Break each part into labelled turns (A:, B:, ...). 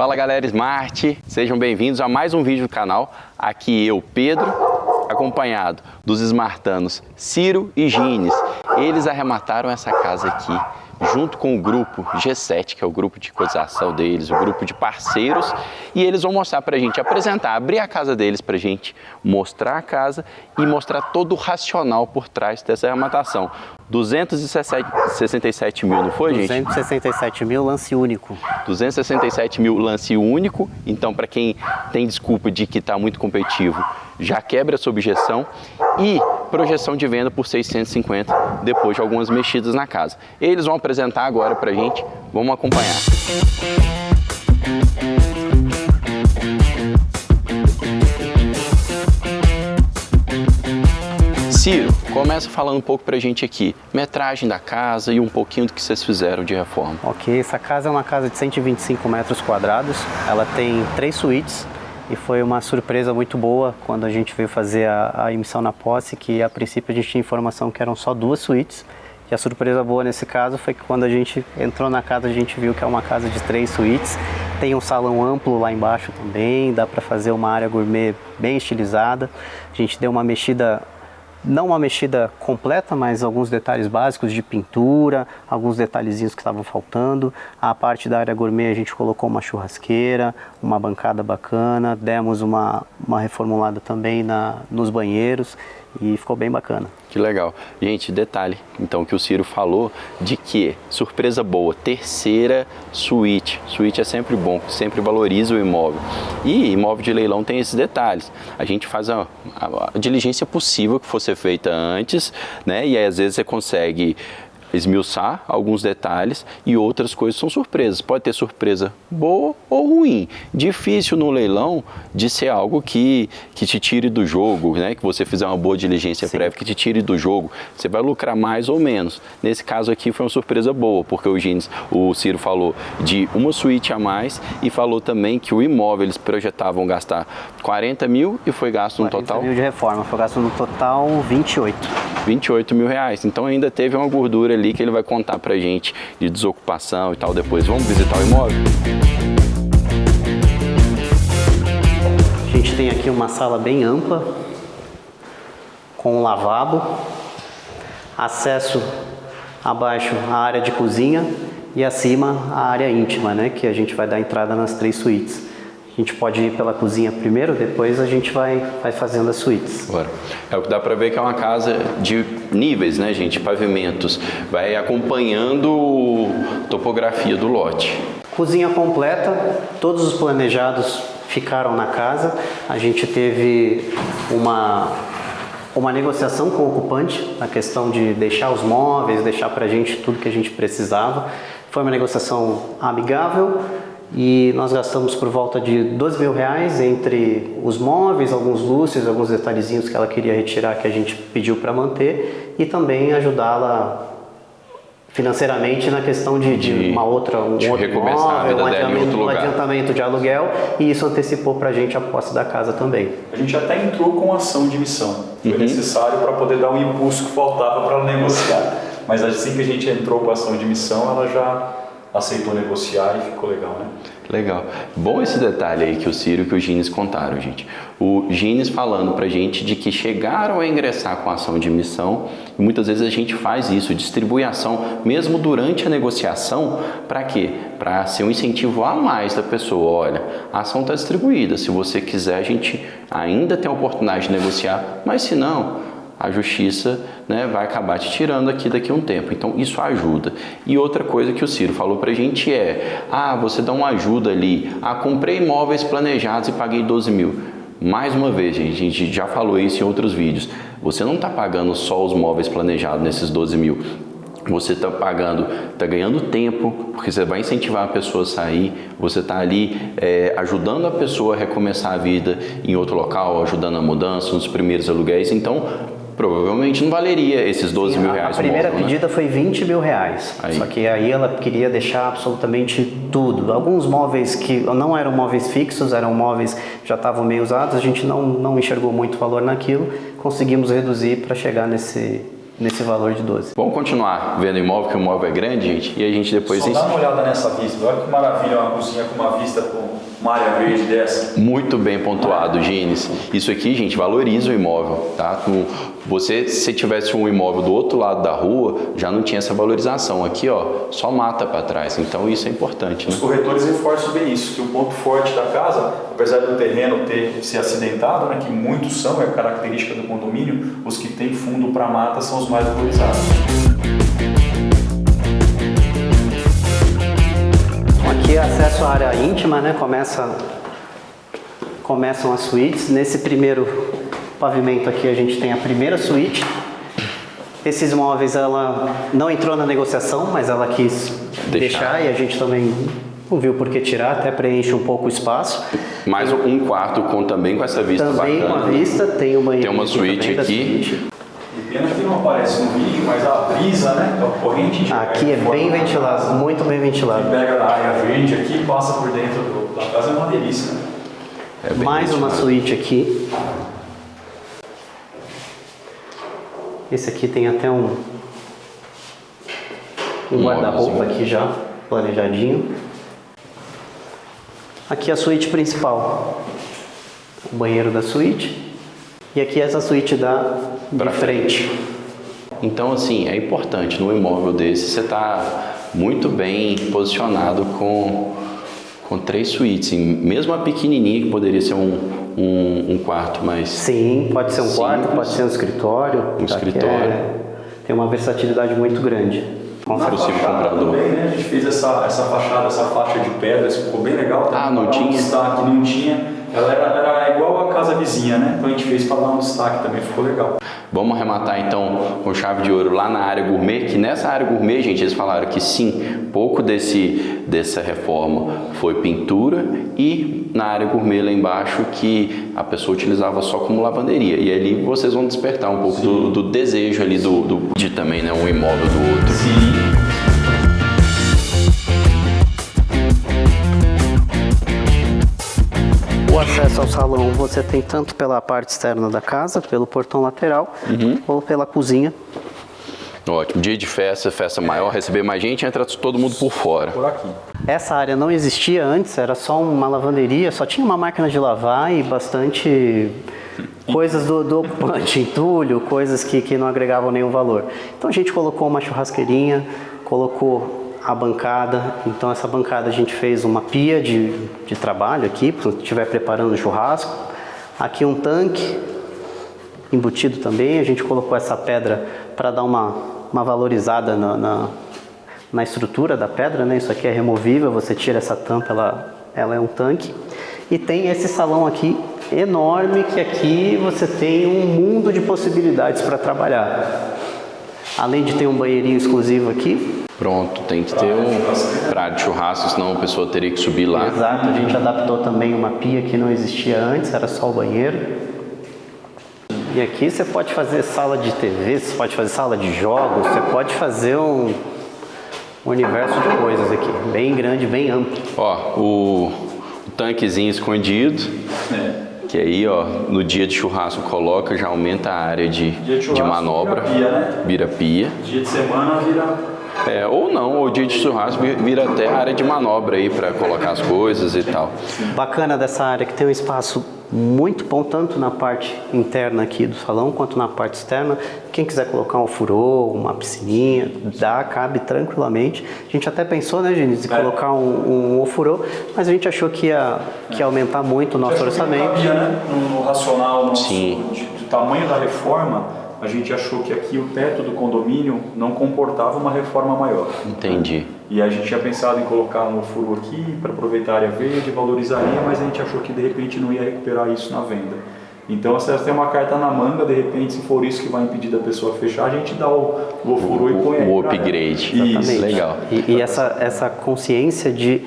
A: Fala galera Smart, sejam bem-vindos a mais um vídeo do canal. Aqui eu, Pedro, acompanhado dos smartanos Ciro e Gines. Eles arremataram essa casa aqui junto com o grupo G7, que é o grupo de cotização deles, o grupo de parceiros, e eles vão mostrar pra gente, apresentar, abrir a casa deles pra gente, mostrar a casa e mostrar todo o racional por trás dessa arrematação. 267 mil, não foi, gente?
B: 267 mil, lance único.
A: 267 mil, lance único. Então, para quem tem desculpa de que está muito competitivo, já quebra essa objeção. E projeção de venda por 650, depois de algumas mexidas na casa. Eles vão apresentar agora para a gente, vamos acompanhar. Ciro, começa falando um pouco pra gente aqui, metragem da casa e um pouquinho do que vocês fizeram de reforma.
B: Ok, essa casa é uma casa de 125 metros quadrados, ela tem 3 suítes e foi uma surpresa muito boa quando a gente veio fazer a emissão na posse, que a princípio a gente tinha informação que eram só 2 suítes. E a surpresa boa nesse caso foi que quando a gente entrou na casa, a gente viu que é uma casa de 3 suítes. Tem um salão amplo lá embaixo também, dá para fazer uma área gourmet bem estilizada. A gente deu uma mexida, não uma mexida completa, mas alguns detalhes básicos de pintura, alguns detalhezinhos que estavam faltando. A parte da área gourmet a gente colocou uma churrasqueira, uma bancada bacana, demos uma reformulada também nos banheiros e ficou bem bacana.
A: Que legal. Gente, detalhe, então, que o Ciro falou de que, surpresa boa, terceira suíte. Suíte é sempre bom, sempre valoriza o imóvel. E imóvel de leilão tem esses detalhes. A gente faz a diligência possível que fosse feita antes, né? E aí, às vezes, você consegue esmiuçar alguns detalhes e outras coisas são surpresas. Pode ter surpresa boa ou ruim. Difícil no leilão de ser algo que te tire do jogo, né? Que você fizer uma boa diligência prévia, que te tire do jogo. Você vai lucrar mais ou menos. Nesse caso aqui foi uma surpresa boa, porque o Ciro falou de uma suíte a mais e falou também que o imóvel eles projetavam gastar 40 mil e foi gasto no total...
B: 40 mil de reforma, foi gasto no total
A: 28 mil reais. Então ainda teve uma gordura ali que ele vai contar pra gente de desocupação e tal depois. Vamos visitar o imóvel?
B: A gente tem aqui uma sala bem ampla, com um lavabo, acesso abaixo à área de cozinha e acima a área íntima, né, que a gente vai dar entrada nas 3 suítes. A gente pode ir pela cozinha primeiro, depois a gente vai fazendo as suítes.
A: Bora. É o que dá para ver que é uma casa de níveis, né, gente? Pavimentos. Vai acompanhando a topografia do lote.
B: Cozinha completa, todos os planejados ficaram na casa. A gente teve uma negociação com o ocupante na questão de deixar os móveis, deixar para a gente tudo que a gente precisava. Foi uma negociação amigável. E nós gastamos por volta de 12 mil reais entre os móveis, alguns lustres, alguns detalhezinhos que ela queria retirar que a gente pediu para manter e também ajudá-la financeiramente na questão de um outro imóvel, um adiantamento de aluguel, e isso antecipou para a gente a posse da casa também.
C: A gente até entrou com ação de missão, foi necessário para poder dar um impulso que faltava para negociar, mas assim que a gente entrou com a ação de missão, ela já aceitou negociar e ficou legal, né?
A: Legal. Bom esse detalhe aí que o Ciro e que o Gines contaram, gente. O Gines falando pra gente de que chegaram a ingressar com a ação de missão e muitas vezes a gente faz isso, distribui a ação mesmo durante a negociação, para quê? Para ser um incentivo a mais da pessoa. Olha, a ação está distribuída, se você quiser a gente ainda tem a oportunidade de negociar, mas se não, a justiça, né, vai acabar te tirando aqui daqui a um tempo. Então, isso ajuda. E outra coisa que o Ciro falou pra gente é, você dá uma ajuda ali, comprei imóveis planejados e paguei 12 mil. Mais uma vez, gente, a gente já falou isso em outros vídeos, você não está pagando só os móveis planejados nesses 12 mil. Você está pagando, está ganhando tempo, porque você vai incentivar a pessoa a sair, você está ali ajudando a pessoa a recomeçar a vida em outro local, ajudando a mudança, nos primeiros aluguéis. Então, provavelmente não valeria esses 12 mil reais.
B: A primeira pedida foi 20 mil reais, só que aí ela queria deixar absolutamente tudo. Alguns móveis que não eram móveis fixos, eram móveis que já estavam meio usados, a gente não enxergou muito valor naquilo, conseguimos reduzir para chegar nesse nesse valor de 12.
A: Vamos continuar vendo o imóvel, porque o imóvel é grande, gente, e a gente depois...
C: Só dá uma olhada nessa vista, olha que maravilha uma cozinha com uma vista com uma área verde dessa.
A: Muito bem pontuado, Gines. Isso aqui, gente, valoriza o imóvel, tá? Se tivesse um imóvel do outro lado da rua, já não tinha essa valorização. Aqui, ó, só mata para trás. Então, isso é importante, né?
C: Os corretores reforçam bem isso, que o ponto forte da casa, apesar do terreno ser acidentado, né, que muitos são, é característica do condomínio, os que têm fundo para mata são os mais valorizados.
B: Aqui é acesso à área íntima, né? Começam as suítes. Nesse primeiro pavimento aqui a gente tem a primeira suíte. Esses móveis ela não entrou na negociação, mas ela quis deixar e a gente também não viu por que tirar, até preenche um pouco o espaço.
A: Mais um quarto também com essa vista
B: também
A: bacana.
B: Com a vista, tem
A: uma suíte aqui.
C: E pena que não aparece no vídeo, mas a brisa, né? A corrente de
B: aqui é bem ventilado, muito bem ventilado.
C: Que pega a área verde aqui e passa por dentro da casa, é uma delícia, né?
B: Mais uma suíte aqui. Esse aqui tem até um guarda-roupa aqui já, planejadinho. Aqui a suíte principal, o banheiro da suíte. E aqui essa suíte dá de frente.
A: Então, assim, é importante no imóvel desse você tá muito bem posicionado com 3 suítes. Mesmo a pequenininha, que poderia ser um quarto mais...
B: Sim, pode ser um quarto, pode ser um escritório. Tem uma versatilidade muito grande.
C: Na fachada também, né? A gente fez essa fachada, essa faixa de pedras, ficou bem legal.
A: Não tinha?
C: Destaque, não tinha. Ela era igual a casa vizinha, né? Então a gente fez para dar um destaque também, ficou legal.
A: Vamos arrematar então com chave de ouro lá na área gourmet, que nessa área gourmet, gente, eles falaram que sim, pouco dessa reforma foi pintura e na área gourmet lá embaixo que a pessoa utilizava só como lavanderia. E ali vocês vão despertar um pouco do desejo ali de também, né, um imóvel do outro.
C: Sim.
B: O acesso ao salão você tem tanto pela parte externa da casa, pelo portão lateral, ou pela cozinha.
A: Ótimo. Dia de festa maior, receber mais gente, entra todo mundo por fora.
C: Por aqui.
B: Essa área não existia antes, era só uma lavanderia, só tinha uma máquina de lavar e bastante coisas do ocupante, entulho, coisas que não agregavam nenhum valor. Então a gente colocou uma churrasqueirinha, colocou a bancada, então essa bancada a gente fez uma pia de trabalho aqui, para quando estiver preparando o churrasco. Aqui um tanque embutido também, a gente colocou essa pedra para dar uma valorizada na estrutura da pedra, né? Isso aqui é removível, você tira essa tampa, ela é um tanque. E tem esse salão aqui enorme, que aqui você tem um mundo de possibilidades para trabalhar. Além de ter um banheirinho exclusivo aqui.
A: Pronto, tem que ter um prato de churrasco, senão a pessoa teria que subir lá.
B: Exato, a gente adaptou também uma pia que não existia antes, era só o banheiro. E aqui você pode fazer sala de TV, você pode fazer sala de jogos, você pode fazer um universo de coisas aqui, bem grande, bem amplo.
A: Ó, o tanquezinho escondido, que aí, ó, no dia de churrasco coloca, já aumenta a área de manobra.
C: Vira pia, né?
A: Vira pia.
C: Dia de semana vira...
A: ou não, ou dia de churrasco vira até a área de manobra aí para colocar as coisas e tal.
B: Bacana dessa área que tem um espaço muito bom, tanto na parte interna aqui do salão, quanto na parte externa. Quem quiser colocar um ofurô, uma piscininha, cabe tranquilamente. A gente até pensou, né, Gênesis, colocar um ofurô, mas a gente achou que ia aumentar muito o nosso orçamento.
C: Cabia, né? No racional nosso,
A: Sim.
C: Do tamanho da reforma, a gente achou que aqui o teto do condomínio não comportava uma reforma maior.
A: Entendi.
C: E a gente tinha pensado em colocar um ofurô aqui para aproveitar a área verde, valorizaria, mas a gente achou que de repente não ia recuperar isso na venda. Então, se tem uma carta na manga, de repente, se for isso que vai impedir da pessoa fechar, a gente dá o ofurô e põe aí.
A: O upgrade.
B: Exatamente.
A: Legal.
B: E essa consciência de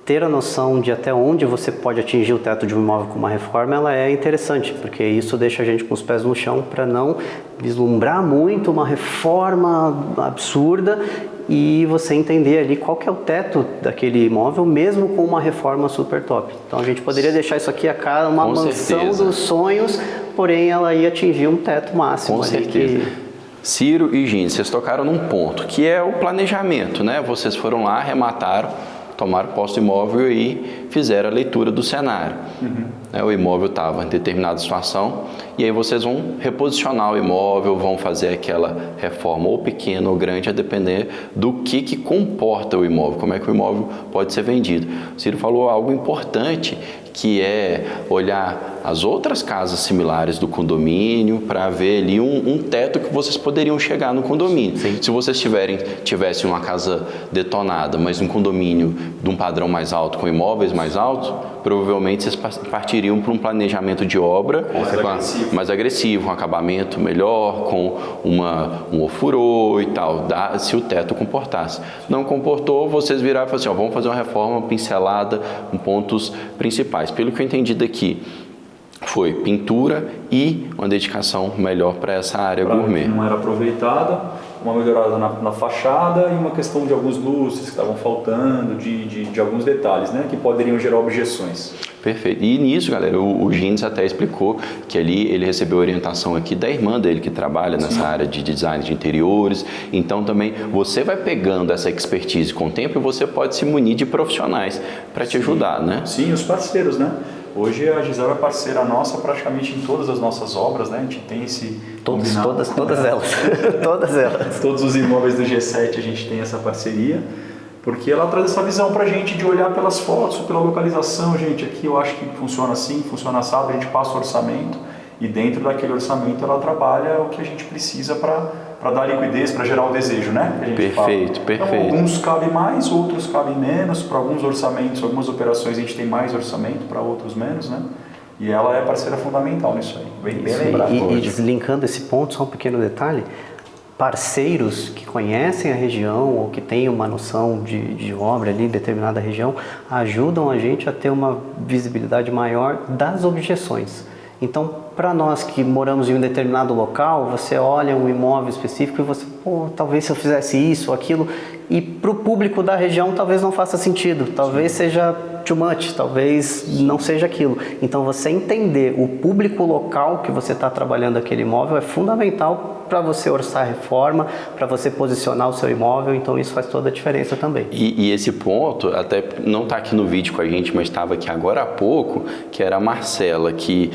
B: ter a noção de até onde você pode atingir o teto de um imóvel com uma reforma, ela é interessante, porque isso deixa a gente com os pés no chão para não vislumbrar muito uma reforma absurda e você entender ali qual que é o teto daquele imóvel, mesmo com uma reforma super top. Então a gente poderia deixar isso aqui uma
A: com
B: mansão
A: certeza.
B: dos sonhos, porém ela ia atingir um teto máximo.
A: Com
B: ali
A: certeza. Ciro e Gini, vocês tocaram num ponto, que é o planejamento, né? Vocês foram lá, arremataram, tomaram posse do imóvel e fizeram a leitura do cenário. O imóvel estava em determinada situação e aí vocês vão reposicionar o imóvel, vão fazer aquela reforma ou pequena ou grande, a depender do que comporta o imóvel, como é que o imóvel pode ser vendido. O Ciro falou algo importante, que é olhar as outras casas similares do condomínio para ver ali um teto que vocês poderiam chegar no condomínio.
B: Sim.
A: Se vocês tivessem uma casa detonada, mas um condomínio de um padrão mais alto, com imóveis mais altos, provavelmente vocês partiriam para um planejamento de obra mais agressivo, um acabamento melhor, com um ofurô e tal, se o teto comportasse. Não comportou, vocês viraram e falaram assim, vamos fazer uma reforma pincelada com pontos principais. Pelo que eu entendi daqui, foi pintura e uma dedicação melhor para essa área gourmet.
C: Que não era aproveitada, uma melhorada na fachada e uma questão de alguns lustres que estavam faltando, de alguns detalhes, né, que poderiam gerar objeções.
A: Perfeito. E nisso, galera, o Gines até explicou que ali ele recebeu orientação aqui da irmã dele que trabalha nessa área de design de interiores. Então também você vai pegando essa expertise com o tempo e você pode se munir de profissionais para te ajudar, né?
C: Sim, os parceiros, né? Hoje a Gisela é parceira nossa praticamente em todas as nossas obras, né? A gente tem esse
B: Todas elas. Todas elas.
C: Todos os imóveis do G7 a gente tem essa parceria, porque ela traz essa visão pra gente de olhar pelas fotos, pela localização, gente, aqui eu acho que funciona assim, funciona assado, a gente passa o orçamento e dentro daquele orçamento ela trabalha o que a gente precisa para dar liquidez, para gerar o desejo, né? Que a gente
A: Perfeito,
C: fala.
A: perfeito.
C: Então, alguns cabem mais, outros cabem menos, para alguns orçamentos, algumas operações a gente tem mais orçamento, para outros menos, né? E ela é parceira fundamental nisso aí, bem lembrado.
B: E deslinkando esse ponto, só um pequeno detalhe, parceiros que conhecem a região ou que têm uma noção de obra ali em determinada região ajudam a gente a ter uma visibilidade maior das objeções. Então, para nós que moramos em um determinado local, você olha um imóvel específico e você, talvez se eu fizesse isso ou aquilo, e para o público da região talvez não faça sentido, talvez seja too much, talvez não seja aquilo. Então, você entender o público local que você está trabalhando aquele imóvel é fundamental para você orçar a reforma, para você posicionar o seu imóvel, então isso faz toda a diferença também.
A: E esse ponto, até não está aqui no vídeo com a gente, mas estava aqui agora há pouco, que era a Marcela, que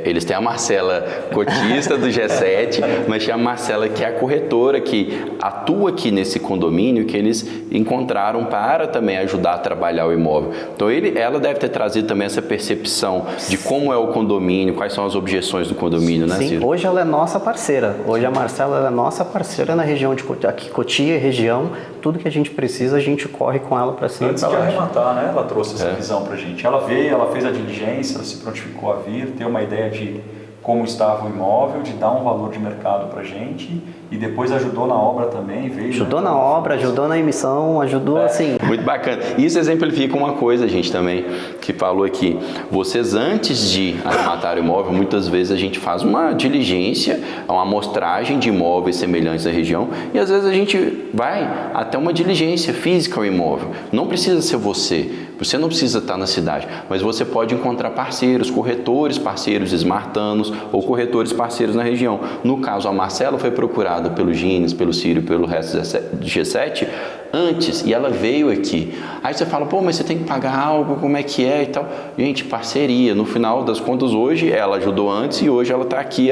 A: eles têm a Marcela cotista do G7, mas tem a Marcela que é a corretora que atua aqui nesse condomínio, que eles encontraram para também ajudar a trabalhar o imóvel. Então ela deve ter trazido também essa percepção de como é o condomínio, quais são as objeções do condomínio, né, Ciro?
B: Sim, hoje ela é nossa parceira. Hoje a Marcela é nossa parceira na região de Cotia e região. Tudo que a gente precisa, a gente corre com ela para cima.
C: Antes de arrematar, né? Ela trouxe essa visão para a gente. Ela veio, ela fez a diligência, ela se prontificou a vir, ter uma ideia de como estava o imóvel, de dar um valor de mercado para a gente e depois ajudou na obra também, veio...
B: Ajudou na obra, ajudou na emissão, ajudou assim...
A: Muito bacana. Isso exemplifica uma coisa, gente, também, que falou aqui. Vocês, antes de arrematar o imóvel, muitas vezes a gente faz uma diligência, uma amostragem de imóveis semelhantes na região e às vezes a gente vai até uma diligência física ao imóvel. Não precisa ser você não precisa estar na cidade, mas você pode encontrar parceiros, corretores parceiros esmartanos ou corretores parceiros na região. No caso, a Marcela foi procurada pelo Gines, pelo Ciro, pelo resto do G7 antes e ela veio aqui. Aí você fala, mas você tem que pagar algo, como é que é e tal. Gente, parceria. No final das contas, hoje ela ajudou antes e hoje ela está aqui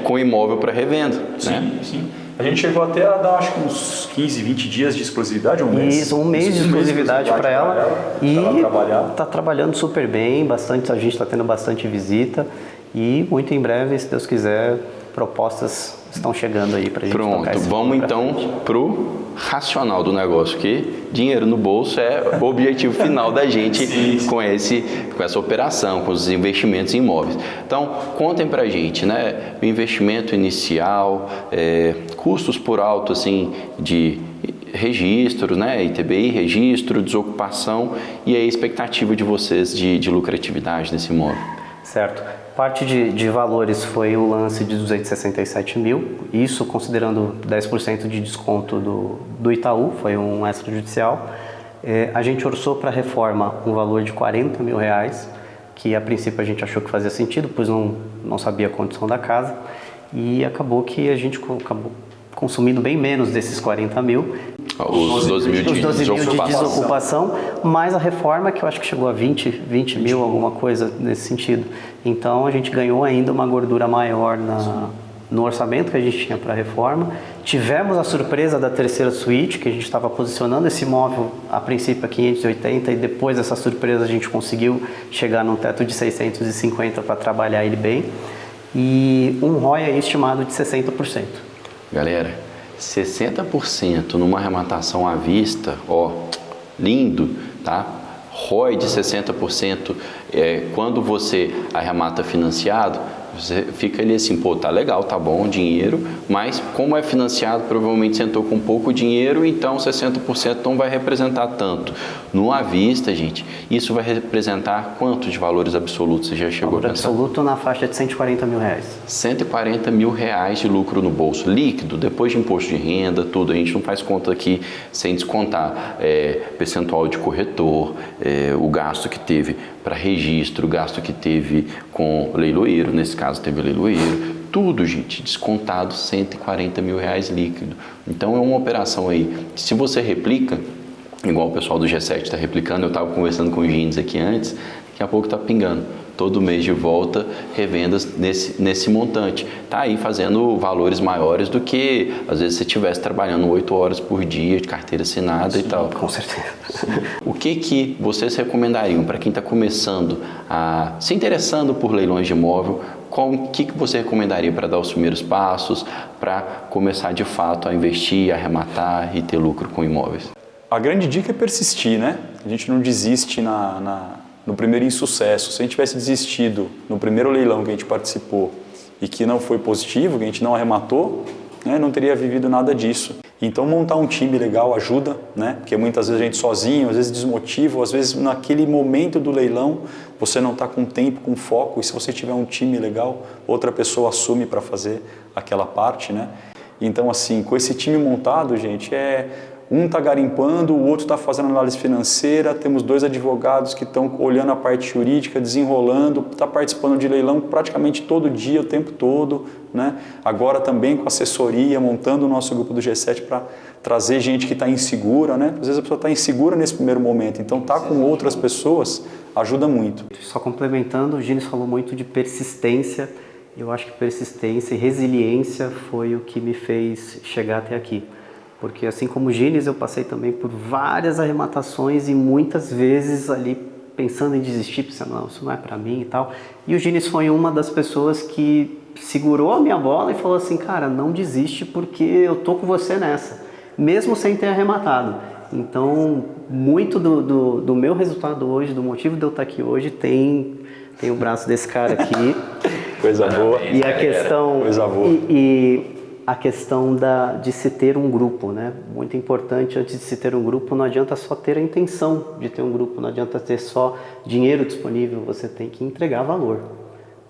A: com o imóvel para revenda.
C: Sim,
A: né?
C: Sim. A gente chegou até a dar, acho que uns 15, 20 dias de exclusividade, um mês.
B: Isso, um mês de exclusividade para ela. E está trabalhando super bem, a gente está tendo bastante visita. E muito em breve, se Deus quiser, propostas estão chegando aí para a gente tocar.
A: Pronto, vamos então pro racional do negócio, que dinheiro no bolso é o objetivo final da gente com essa operação, com os investimentos em imóveis. Então, contem pra gente, né, o investimento inicial, custos por alto, assim, de registro, né, ITBI, registro, desocupação e a expectativa de vocês de lucratividade nesse imóvel.
B: Certo. Parte de valores foi o lance de 267 mil, isso considerando 10% de desconto do Itaú, foi um extrajudicial. A gente orçou para a reforma um valor de 40 mil reais, que a princípio a gente achou que fazia sentido, pois não sabia a condição da casa. e acabou que a gente acabou consumindo bem menos desses 40 mil.
A: Os 12 mil de
B: desocupação, mais a reforma, que eu acho que chegou a 20 mil, alguma coisa nesse sentido. Então a gente ganhou ainda uma gordura maior no orçamento que a gente tinha para a reforma. Tivemos a surpresa da terceira suíte, que a gente estava posicionando esse imóvel a princípio a 580 e depois dessa surpresa a gente conseguiu chegar num teto de 650 para trabalhar ele bem. E um ROI aí estimado de 60%.
A: Galera, 60% numa arrematação à vista, ó, lindo, tá? ROI de 60%, quando você arremata financiado, você fica ali assim, pô, tá legal, tá bom, dinheiro, mas como é financiado, provavelmente você entrou com pouco dinheiro, então 60% não vai representar tanto. No à vista, gente, isso vai representar quanto de valores absolutos? Você já chegou a pensar?
B: Absoluto na faixa de 140 mil reais.
A: 140 mil reais de lucro no bolso, líquido, depois de imposto de renda, tudo. A gente não faz conta aqui sem descontar percentual de corretor, o gasto que teve para registro, o gasto que teve com leiloeiro, nesse caso teve leiloeiro, tudo, gente, descontado 140 mil reais líquido. Então é uma operação aí, se você replica, igual o pessoal do G7 está replicando, eu estava conversando com o Gines aqui antes, daqui a pouco está pingando. Todo mês de volta, revendas nesse montante. Está aí fazendo valores maiores do que, às vezes, se você estivesse trabalhando 8 horas por dia de carteira assinada. Sim, e tal.
B: Com certeza.
A: O que vocês recomendariam para quem está começando a se interessando por leilões de imóvel? O que você recomendaria para dar os primeiros passos, para começar de fato a investir, arrematar e ter lucro com imóveis?
C: A grande dica é persistir, né? A gente não desiste no primeiro insucesso. Se a gente tivesse desistido no primeiro leilão que a gente participou e que não foi positivo, que a gente não arrematou, né, não teria vivido nada disso. Então montar um time legal ajuda, né? Porque muitas vezes a gente sozinho, às vezes desmotiva, ou às vezes naquele momento do leilão você não está com tempo, com foco, e se você tiver um time legal, outra pessoa assume para fazer aquela parte, né? Então assim, com esse time montado, gente, um está garimpando, o outro está fazendo análise financeira, temos 2 advogados que estão olhando a parte jurídica, desenrolando, está participando de leilão praticamente todo dia, o tempo todo, né? Agora também com assessoria, montando o nosso grupo do G7 para trazer gente que está insegura, né? Às vezes a pessoa está insegura nesse primeiro momento, então estar com outras pessoas ajuda muito.
B: Só complementando, o Gines falou muito de persistência. Eu acho que persistência e resiliência foi o que me fez chegar até aqui. Porque assim como o Gines, eu passei também por várias arrematações e muitas vezes ali pensando em desistir, pensando, não, isso não é pra mim e tal. E o Gines foi uma das pessoas que segurou a minha bola e falou assim, cara, não desiste porque eu tô com você nessa, mesmo sem ter arrematado. Então, muito do meu resultado hoje, do motivo de eu estar aqui hoje, tem o braço desse cara aqui.
C: Coisa boa.
B: E a questão...
C: Coisa boa.
B: A questão de se ter um grupo, né? Muito importante, antes de se ter um grupo, não adianta só ter a intenção de ter um grupo, não adianta ter só dinheiro disponível, você tem que entregar valor.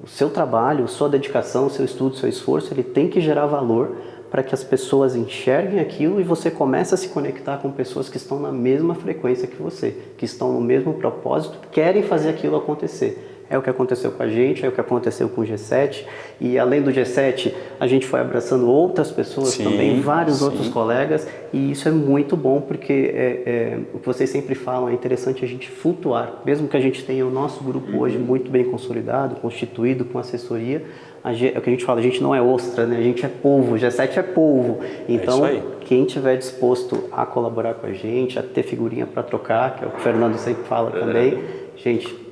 B: O seu trabalho, sua dedicação, seu estudo, seu esforço, ele tem que gerar valor para que as pessoas enxerguem aquilo e você comece a se conectar com pessoas que estão na mesma frequência que você, que estão no mesmo propósito, querem fazer aquilo acontecer. É o que aconteceu com a gente, é o que aconteceu com o G7 e além do G7 a gente foi abraçando outras pessoas também, vários outros colegas e isso é muito bom porque o que vocês sempre falam, é interessante a gente flutuar, mesmo que a gente tenha o nosso grupo hoje muito bem consolidado, constituído com assessoria, é o que a gente fala, a gente não é ostra, né? A gente é polvo, o G7 é polvo, então quem estiver disposto a colaborar com a gente, a ter figurinha para trocar, que é o que o Fernando sempre fala também, gente,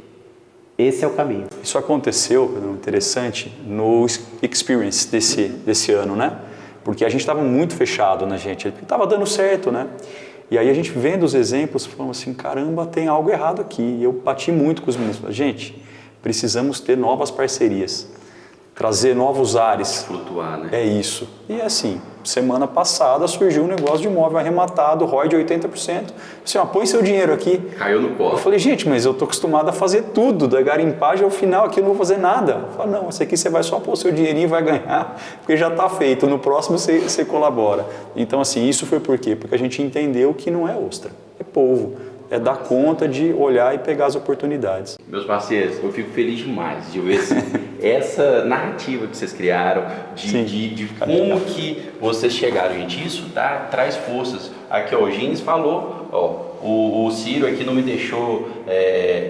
B: esse é o caminho.
C: Isso aconteceu, interessante, no Experience desse ano, né? Porque a gente estava muito fechado, né, gente? Estava dando certo, né? E aí a gente vendo os exemplos, falamos assim, caramba, tem algo errado aqui. E eu bati muito com os meninos. Falei, gente, precisamos ter novas parcerias, trazer novos ares.
A: Flutuar, né?
C: É isso. E assim, semana passada surgiu um negócio de imóvel arrematado, ROI de 80%. Assim, ó, põe seu dinheiro aqui.
A: Caiu no colo.
C: Eu falei, gente, mas eu tô acostumado a fazer tudo, da garimpagem ao final, aqui eu não vou fazer nada. Eu falei, não, esse aqui você vai só pôr seu dinheirinho e vai ganhar, porque já está feito, no próximo você colabora. Então, assim, isso foi por quê? Porque a gente entendeu que não é ostra, é polvo.
D: é dar conta de olhar e pegar as oportunidades.
A: Meus parceiros, eu fico feliz demais de ver essa narrativa que vocês criaram, de como que vocês chegaram, gente. Isso traz forças. Aqui, ó, o Gines falou, ó, o Ciro aqui não me deixou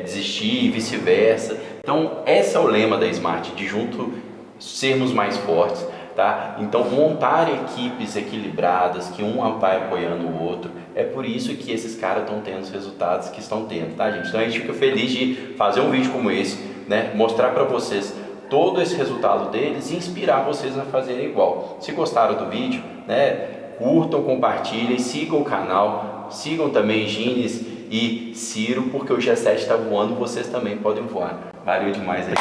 A: desistir e vice-versa. Então, esse é o lema da Smart, de junto sermos mais fortes. Tá? Então, montar equipes equilibradas, que um vai apoiando o outro, é por isso que esses caras estão tendo os resultados que estão tendo, tá, gente? Então, a gente fica feliz de fazer um vídeo como esse, né? Mostrar para vocês todo esse resultado deles e inspirar vocês a fazerem igual. Se gostaram do vídeo, né? Curtam, compartilhem, sigam o canal, sigam também Gines e Ciro, porque o G7 está voando, vocês também podem voar. Valeu demais aí.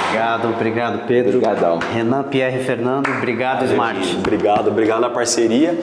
B: Obrigado, Pedro.
A: Obrigadão.
B: Renan, Pierre e Fernando, obrigado, Smart.
D: Obrigado a parceria.